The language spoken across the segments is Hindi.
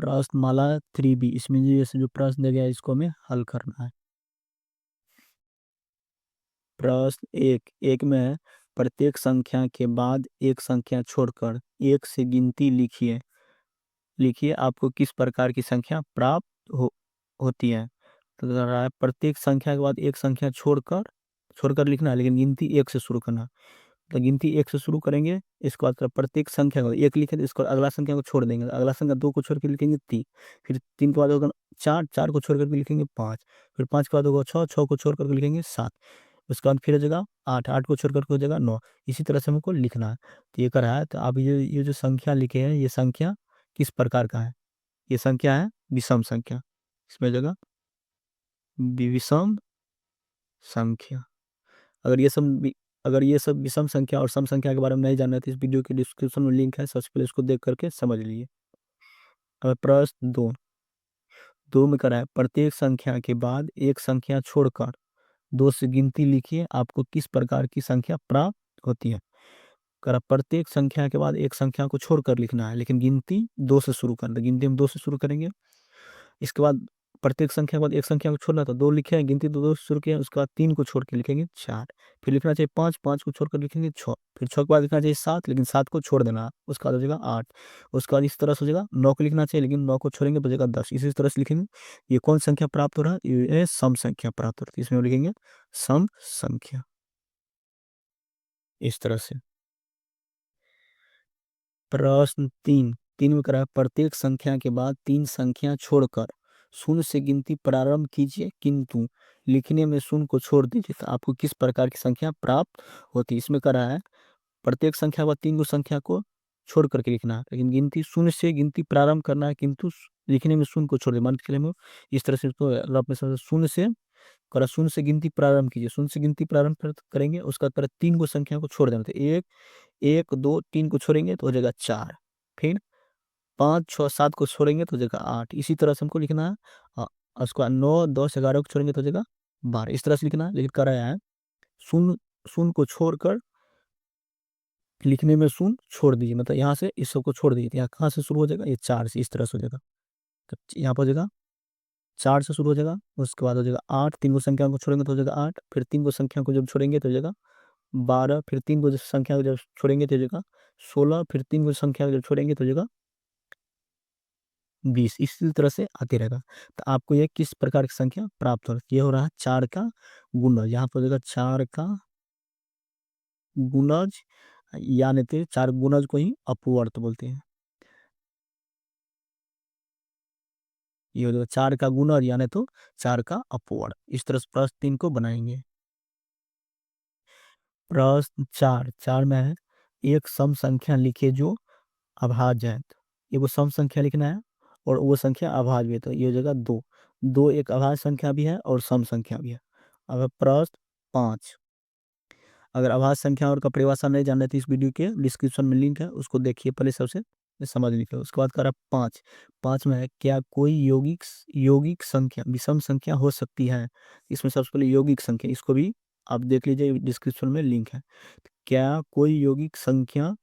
प्रश्नमाला 3B, इसमें जैसे जो प्रश्न दिया गया है इसको हमें हल करना है। प्रश्न एक में है, प्रत्येक संख्या के बाद एक संख्या छोड़कर एक से गिनती लिखिए। लिखिए आपको किस प्रकार की संख्या प्राप्त होती है। तो कह रहा है प्रत्येक संख्या के बाद एक संख्या छोड़कर छोड़कर लिखना है, लेकिन गिनती एक से शुरू करना। तो गिनती एक से शुरू करेंगे, इसके बाद प्रत्येक संख्या को एक लिखेंगे, इसको अगला संख्या को छोड़ देंगे, अगला संख्या दो को छोड़ के लिखेंगे तीन, फिर तीन के बाद होगा चार, चार को छोड़ करके लिखेंगे पाँच, फिर पाँच के बाद होगा छः, छः को छोड़ करके लिखेंगे सात, उसके बाद फिर हो जाएगा आठ, आठ को छोड़ करके हो जाएगा नौ। इसी तरह से हमको लिखना है। तो ये कर रहा है, तो आप ये जो संख्या लिखे हैं, ये संख्या किस प्रकार का है? ये संख्या है विषम संख्या। इसमें हो जाएगा विषम संख्या। अगर ये सब विषम संख्या और सम संख्या के बारे में नहीं जानना है तो इस वीडियो के डिस्क्रिप्शन में लिंक है, सबसे पहले इसको देख करके समझ लीजिए। अब प्रश्न दो में करा है, प्रत्येक संख्या के बाद एक संख्या छोड़कर दो से गिनती लिखिए, आपको किस प्रकार की संख्या प्राप्त होती है। करा प्रत्येक संख्या के बाद एक संख्या को छोड़कर लिखना है, लेकिन गिनती दो से शुरू करना है। गिनती हम दो से शुरू करेंगे। इसके बाद प्रत्येक संख्या के बाद एक संख्या को छोड़ना, तो दो लिखे हैं, गिनती दो दो से शुरू किया, उसके बाद तीन को छोड़ के लिखेंगे चार, फिर लिखना चाहिए पाँच, पाँच को छोड़कर लिखेंगे छः, फिर छः के बाद लिखना चाहिए सात, लेकिन सात को छोड़ देना, उसके बाद हो जाएगा आठ, उसके बाद इस तरह से हो जाएगा नौ को लिखना चाहिए, लेकिन नौ को छोड़ेंगे तो हो जाएगा दस। इसी तरह से लिखेंगे। ये कौन संख्या प्राप्त हो रहा है? ये सम संख्या प्राप्त हो रही है, इसमें लिखेंगे सम संख्या। इस तरह से प्रश्न तीन में करा, प्रत्येक संख्या के बाद तीन संख्या छोड़कर शून्य से गिनती प्रारंभ कीजिए, किंतु लिखने में शून्य को छोड़ दीजिए, तो आपको किस प्रकार की संख्या प्राप्त होती है। इसमें करा है प्रत्येक संख्या के बाद तीन को संख्या को छोड़ करके लिखना है, लेकिन गिनती शून्य से गिनती प्रारंभ करना है, किंतु लिखने में शून्य को छोड़ दे। मान के चलिए हम इस तरह से तो शून्य से गिनती प्रारंभ कीजिए, शून्य से गिनती प्रारंभ करेंगे, उसका बाद तीन को संख्या को छोड़ देना, तो एक, एक दो तीन को छोड़ेंगे तो हो जाएगा चार, फिर पाँच छः सात को छोड़ेंगे तो हो जाएगा आठ। इसी तरह से हमको लिखना है। उसके बाद नौ दस ग्यारह को छोड़ेंगे तो हो जाएगा बारह। इस तरह से लिखना है, लेकिन कर रहा है शून्य, शून्य को छोड़कर लिखने में शून्य छोड़ दीजिए, मतलब यहाँ से इस सब को छोड़ दीजिए। यहाँ कहाँ से शुरू हो जाएगा? ये चार से, इस तरह से हो जाएगा। तो यहाँ पर हो जाएगा चार से शुरू हो जाएगा, उसके बाद हो जाएगा आठ, तीन को संख्या को छोड़ेंगे तो हो जाएगा आठ, फिर तीन को संख्या को जब छोड़ेंगे तो हो जाएगा बारह, फिर तीन को संख्या को जब छोड़ेंगे तो हो जाएगा सोलह, फिर तीन को संख्या को जब छोड़ेंगे तो हो जाएगा 20। इसी तरह से आते रहेगा। तो आपको ये किस प्रकार की संख्या प्राप्त हो रहा है? ये हो रहा है चार का गुणज। यहाँ पर हो जाएगा चार का गुणज, यानी कि चार गुणज को ही अपवर्त बोलते हैं। ये हो जाएगा चार का गुणज, यानी तो चार का अपवर्त। इस तरह से प्रश्न 3 को बनाएंगे। प्रश्न चार में है, एक सम संख्या लिखे जो अभाज्य है। ये वो सम संख्या लिखना है और वो संख्या अभाज्य भी है, तो ये हो जाएगा दो। दो एक अभाज्य संख्या भी है और सम संख्या भी है। अब प्रश्न 5, अगर अभाज्य संख्या और का परिभाषा नहीं जानते तो इस वीडियो के डिस्क्रिप्शन में लिंक है, उसको देखिए पहले सबसे समझ लीजिए। उसके बाद करा पाँच में है, क्या कोई यौगिक संख्या विषम संख्या हो सकती है? इसमें सबसे पहले यौगिक संख्या, इसको भी आप देख लीजिए, डिस्क्रिप्शन में लिंक है। क्या कोई यौगिक संख्या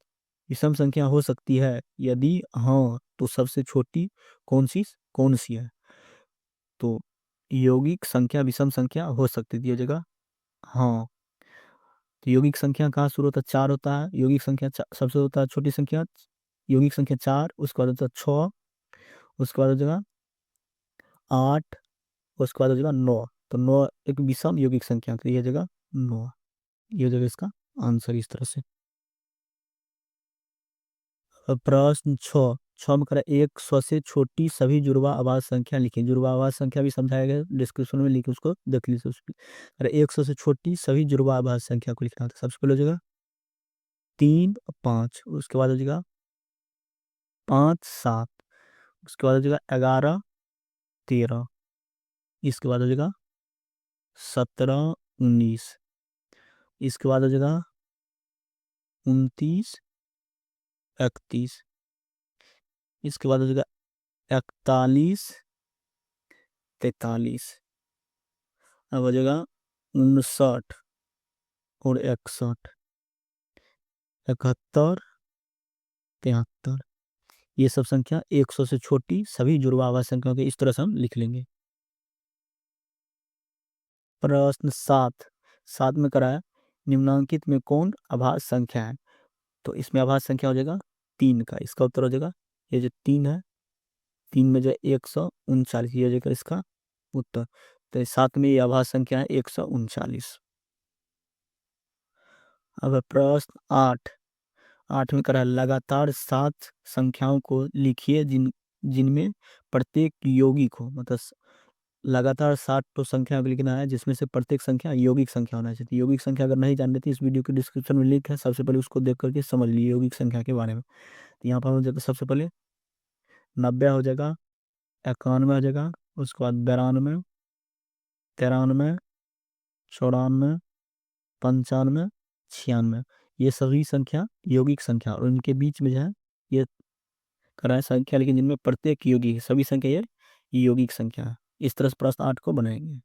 विषम संख्या हो सकती है? यदि हाँ तो सबसे छोटी कौन सी है? तो यौगिक संख्या विषम संख्या हो सकती है, जगह हाँ। तो यौगिक संख्या कहाँ शुरू होता है? चार होता है। यौगिक संख्या सबसे होता है छोटी संख्या, यौगिक संख्या चार, उसके बाद होता है छः, उसके बाद हो जाएगा आठ, उसके बाद हो जाएगा नौ। तो नौ एक विषम यौगिक संख्या, तो ये जगह नौ, ये हो जाएगा इसका आंसर। इस तरह से अब प्रश्न छः में करा, एक सौ से छोटी सभी जुड़वा आवाज संख्या लिखी। जुड़वा आवाज संख्या भी समझाया गया, डिस्क्रिप्शन में लिखी, उसको देख लीजिए। अरे एक सौ से छोटी सभी जुड़वा आवाज संख्या को लिखना था। सबसे पहले हो जाएगा तीन पाँच, उसके बाद हो जाएगा पाँच सात, उसके बाद हो जाएगा ग्यारह तेरह, इसके बाद हो जाएगा सत्रह उन्नीस, इसके बाद हो जाएगा उनतीस इकतीस, इसके बाद हो जाएगा इकतालीस तैतालीस, अब हो जाएगा 59 और 61, 71 73। ये सब संख्या 100 से छोटी सभी जुड़वा आभाज्य संख्याओं के इस तरह से हम लिख लेंगे। प्रश्न 7 में कराया निम्नांकित में कौन अभाज्य संख्या है। तो इसमें अभाज्य संख्या हो जाएगा 3 का, इसका उत्तर हो जाएगा ये जो 3 है, 3 में जो 139 ये हो जाएगा इसका उत्तर। तो 7 में ये अभाज्य संख्या है 139। अब प्रश्न 8 में करा लगातार 7 संख्याओं को लिखिए जिनमें प्रत्येक यौगिक हो। मतलब लगातार 7 तो संख्या को लिखना है जिसमें से प्रत्येक संख्या यौगिक संख्या होना चाहिए। यौगिक संख्या अगर नहीं जानते तो इस वीडियो के डिस्क्रिप्शन में लिंक है, सबसे पहले उसको देख करके समझ लीजिए यौगिक संख्या के बारे में। तो यहाँ पर हो जाएगा सबसे पहले 90 हो जाएगा, 91 हो जाएगा, उसके बाद 92, 93, 94, 95, 96, ये सभी संख्या यौगिक संख्या और इनके बीच में जो है ये कराए संख्या, लेकिन जिनमें प्रत्येक यौगिक सभी संख्या ये यौगिक संख्या है। इस तरह से प्रश्न 8 को बनाएंगे।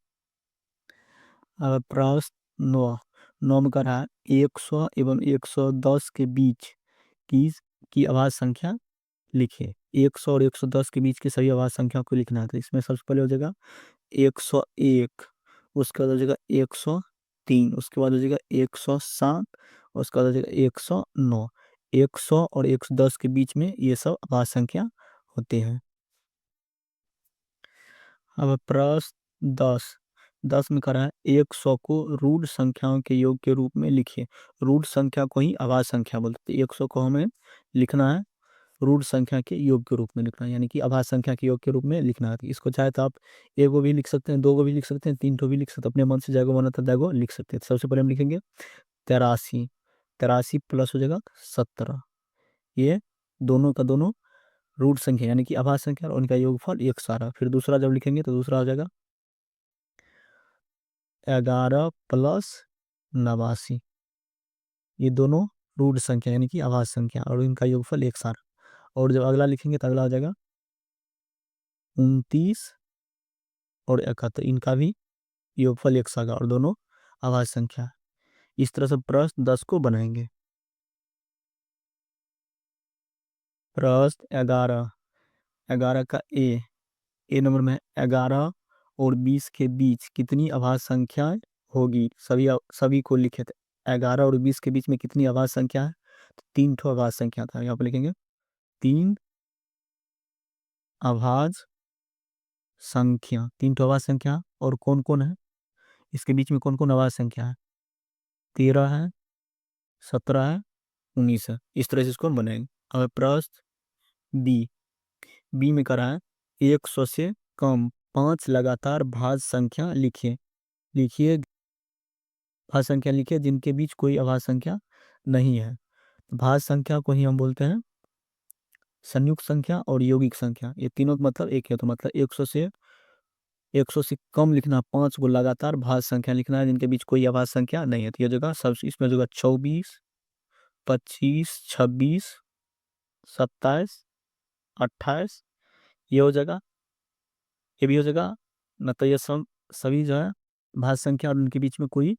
अब प्रश्न 9 में करा है 100 एवं 110 के बीच की की अभाज्य संख्या लिखे। 100 और 110 के बीच की सभी अभाज्य संख्या को लिखना है। तो इसमें सबसे पहले हो जाएगा 101, उसके बाद हो जाएगा 103, उसके बाद हो जाएगा 107, उसके बाद हो जाएगा 109। 100 और 110 के बीच में ये सब अभाज्य संख्या होते हैं। अब प्रश्न 10 में करा है 100 को रूढ़ संख्याओं के योग के रूप में लिखिए। रूढ़ संख्या को ही अभाज्य संख्या बोलते हैं। 100 को हमें लिखना है रूढ़ संख्या के योग के रूप में लिखना है, यानी कि अभाज्य संख्या के योग के रूप में लिखना है। इसको चाहे तो आप 1 को भी लिख सकते हैं, 2 को भी लिख सकते हैं, 3 को भी लिख सकते हैं, अपने मन से जागो बना था जागो लिख सकते हैं। सबसे पहले हम लिखेंगे 83, 83 प्लस हो जाएगा 17, ये दोनों का दोनों रूट संख्या यानी कि अभाज्य संख्या और उनका योगफल 100। फिर दूसरा जब लिखेंगे तो दूसरा हो जाएगा 11 प्लस 89, ये दोनों रूट संख्या यानी कि अभाज्य संख्या और इनका योगफल 100। और जब अगला लिखेंगे तो अगला हो जाएगा 29 और 71, इनका भी योगफल 100 और दोनों अभाज्य संख्या। इस तरह से प्रश्न 10 को बनाएंगे। प्रश्न 11 का ए नंबर में 11 और 20 के बीच कितनी अभाज्य संख्याएं होगी। सभी को लिखे थे। 11 और 20 के बीच में कितनी अभाज्य संख्या है, तो 3 ठो अभाज्य संख्या था। यहाँ पर लिखेंगे 3 अभाज्य संख्या, 3 ठो अभाज्य संख्या। और कौन कौन है इसके बीच में, कौन कौन अभाज्य संख्या है, 13 है, 17 है, 19 है। इस तरह से इसको बनाएंगे। अब प्रश्न बी में करा है 100 से कम 5 लगातार भाज्य संख्या लिखिए भाज्य संख्या लिखिए जिनके बीच कोई अभाज्य संख्या नहीं है। भाज्य संख्या को ही हम बोलते हैं संयुक्त संख्या और यौगिक संख्या, ये तीनों का मतलब एक है। तो मतलब 100 से कम लिखना, 5 को लगातार भाज्य संख्या लिखना है जिनके बीच कोई अभाज्य संख्या नहीं है। तो ये जगह सब इसमें जगह 24, 25, 26, 27, 28 ये हो जाएगा, ये भी हो जाएगा न। तो ये सब सभी जो है भाज्य संख्या और उनके बीच में कोई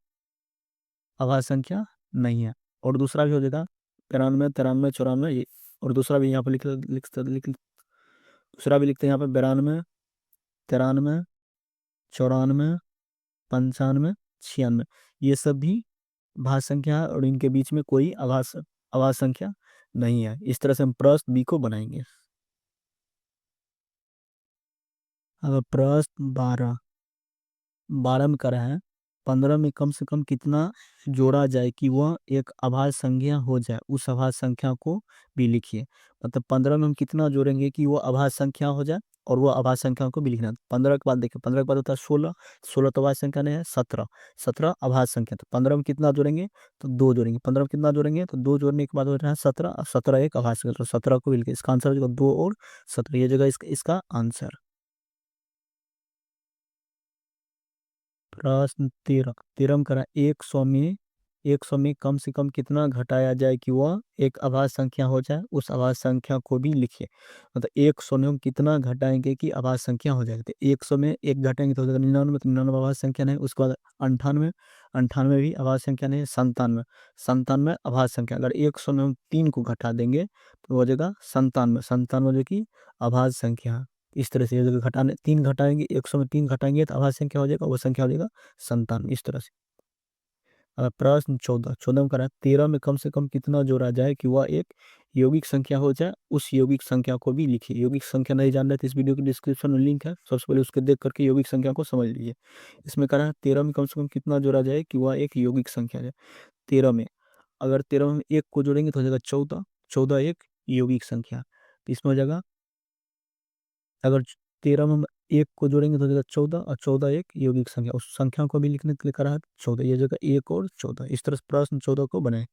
अभाज्य संख्या नहीं है। और दूसरा भी हो जाएगा 93, 93, 94 ये। और दूसरा भी यहाँ पर दूसरा भी लिखते हैं यहाँ पे 92, 93, 94, 95, 96, ये सब भी भाज्य संख्या है और इनके बीच में कोई अभाज्य संख्या नहीं है। इस तरह से हम प्रश्न बी को बनाएंगे। अब प्रश्न 12 में कर है 15 में कम से कम कितना जोड़ा जाए कि वह एक अभाज्य संख्या हो जाए, उस अभाज्य संख्या को भी लिखिए। मतलब 15 में हम कितना जोड़ेंगे कि वो अभाज्य संख्या हो जाए और वो अभाज्य संख्या को भी लिखना। 15 के बाद देखिए, 15 के बाद होता है 16, 16 तो अभाज्य संख्या नहीं है, 17, 17 अभाज्य संख्या। तो 15 में कितना जोड़ेंगे तो 2 जोड़ेंगे, 15 में कितना जोड़ेंगे तो 2 जोड़ने के बाद हो रहा है 17, और 17 एक अभाज्य संख्या। तो 17 को भी लिखिए, इसका आंसर हो जाएगा 2 और 17, ये जगह इसका आंसर। प्रश्न 13 में करा 100 में 100 में कम से कम कितना घटाया जाए कि वह एक अभाज्य संख्या हो जाए, उस अभाज्य संख्या को भी लिखिए। मतलब 100 में हम कितना घटाएंगे कि अभाज्य संख्या हो जाएगी। तो 100 में एक घटाएंगे तो हो जाएगा 99, तो 99 अभाज्य संख्या नहीं। उसके बाद 98, 98 भी अभाज्य संख्या नहीं। 97, 97 अभाज्य संख्या। अगर 100 में हम 3 को घटा देंगे तो हो जाएगा 97, 97 जो कि अभाज्य संख्या। इस तरह से घटाने 3 घटाएंगे, 100 में 3 घटाएंगे तो अभाज्य संख्या हो जाएगा, वो संख्या हो जाएगा 97। इस तरह से। प्रश्न 14, 14 में करा 13 में कम से कम कितना जोड़ा जाए कि वह एक यौगिक संख्या हो जाए, उस यौगिक संख्या को भी लिखिए। यौगिक संख्या नहीं जान रहे तो इस वीडियो के डिस्क्रिप्शन में लिंक है, सबसे पहले उसके देख करके यौगिक संख्या को समझ लीजिए। इसमें करा 13 में कम से कम कितना जोड़ा जाए कि वह एक यौगिक संख्या है। 13 में अगर 13 में 1 को जोड़ेंगे तो हो जाएगा 14, 14 एक यौगिक संख्या। तो इसमें हो जाएगा, अगर 13 में हम 1 को जोड़ेंगे तो हो जाएगा 14, और 14 एक यौगिक संख्या। उस संख्या को भी लिखने के लिए करा है 14, ये जगह 1 और 14। इस तरह से प्रश्न 14 को बनाए।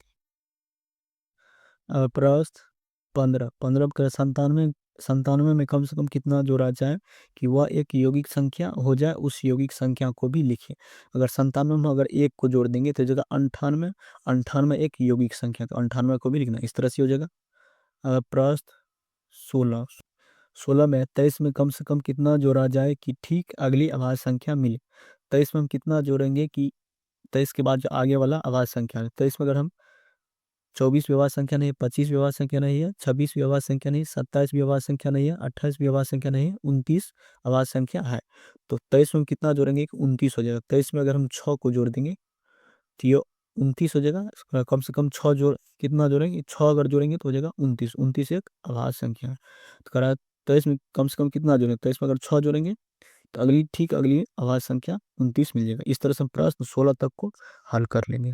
प्रश्न 15, 15 का 97, 97 में कम से कम कितना जोड़ा जाए कि वह एक यौगिक संख्या हो जाए, उस यौगिक संख्या को भी लिखिए। अगर 97 में अगर 1 को जोड़ देंगे तो जगह 98, 98 एक यौगिक संख्या, तो 98 को भी लिखना। इस तरह से हो जाएगा। प्रश्न 16, 16 में 23 में कम से कम कितना जोड़ा जाए कि ठीक अगली अभाज्य संख्या मिले। 23 में हम कितना जोड़ेंगे कि 23 के बाद जो आगे वाला अभाज्य संख्या है। 23 में अगर हम 24 भी अभाज्य संख्या नहीं है, 25 भी अभाज्य संख्या नहीं है, 26 भी अभाज्य संख्या नहीं, 27 भी अभाज्य संख्या नहीं है, 28 भी अभाज्य संख्या नहीं है, 29 अभाज्य संख्या है। तो 23 में हम कितना जोड़ेंगे कि 29 हो जाएगा। 23 में अगर हम 6 को जोड़ देंगे तो ये 29 हो जाएगा। कम से कम 6 जोड़ कितना जोड़ेंगे, 6 अगर जोड़ेंगे तो हो जाएगा 29, 29 एक अभाज्य संख्या है। तो करा 23 में कम से कम कितना जोड़ेंगे, 23 में अगर 6 जोड़ेंगे तो ठीक अगली अभाज्य संख्या 29 मिल जाएगा। इस तरह से हम प्रश्न 16 तक को हल कर लेंगे।